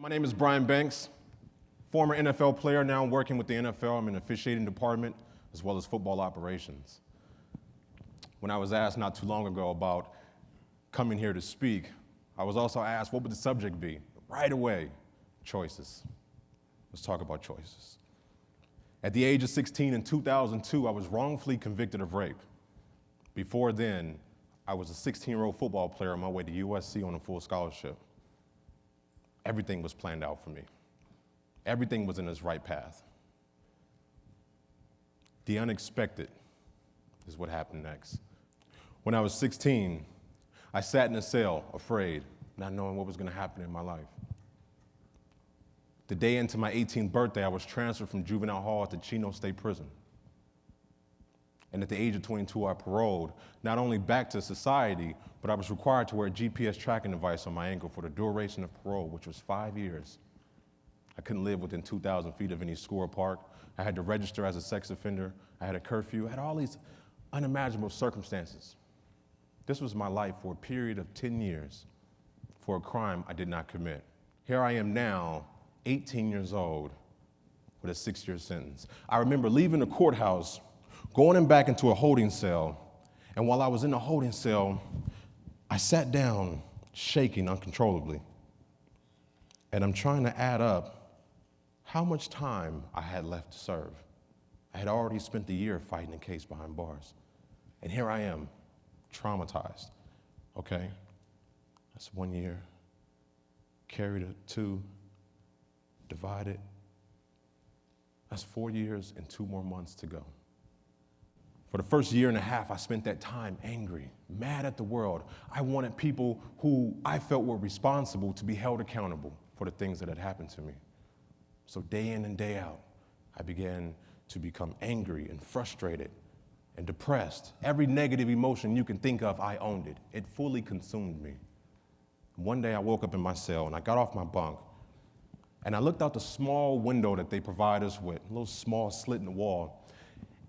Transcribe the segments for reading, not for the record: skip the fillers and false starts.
My name is Brian Banks, former NFL player, now working with the NFL. I'm in the officiating department as well as football operations. When I was asked not too long ago about coming here to speak, I was also asked what would the subject be? Right away, choices. Let's talk about choices. At the age of 16 in 2002, I was wrongfully convicted of rape. Before then, I was a 16-year-old football player on my way to USC on a full scholarship. Everything was planned out for me. Everything was in its right path. The unexpected is what happened next. When I was 16, I sat in a cell, afraid, not knowing what was going to happen in my life. The day into my 18th birthday, I was transferred from juvenile hall to Chino State Prison. And at the age of 22, I paroled, not only back to society, but I was required to wear a GPS tracking device on my ankle for the duration of parole, which was 5 years. I couldn't live within 2,000 feet of any school or park. I had to register as a sex offender. I had a curfew. I had all these unimaginable circumstances. This was my life for a period of 10 years for a crime I did not commit. Here I am now, 18 years old, with a 6-year sentence. I remember leaving the courthouse, going back into a holding cell, and while I was in the holding cell, I sat down, shaking uncontrollably. And I'm trying to add up how much time I had left to serve. I had already spent the year fighting a case behind bars. And here I am, traumatized. Okay, that's 1 year. Carry to 2, divided. That's 4 years and 2 more months to go. For the first year and a half, I spent that time angry, mad at the world. I wanted people who I felt were responsible to be held accountable for the things that had happened to me. So day in and day out, I began to become angry and frustrated and depressed. Every negative emotion you can think of, I owned it. It fully consumed me. One day I woke up in my cell and I got off my bunk and I looked out the small window that they provide us with, a little small slit in the wall.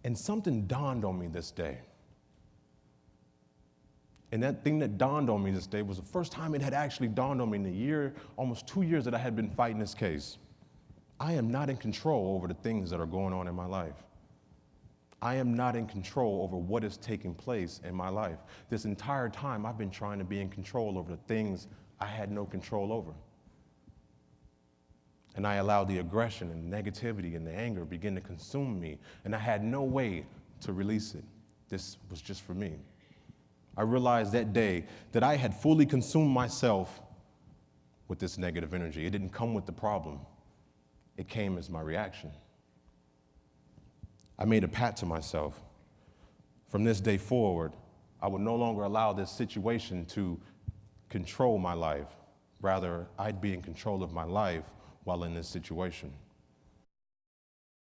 And something dawned on me this day. And that thing that dawned on me this day was the first time it had actually dawned on me in the year, almost 2 years that I had been fighting this case. I am not in control over the things that are going on in my life. I am not in control over what is taking place in my life. This entire time, I've been trying to be in control over the things I had no control over. And I allowed the aggression and negativity and the anger begin to consume me, and I had no way to release it. This was just for me. I realized that day that I had fully consumed myself with this negative energy. It didn't come with the problem. It came as my reaction. I made a pact to myself. From this day forward, I would no longer allow this situation to control my life. Rather, I'd be in control of my life while in this situation.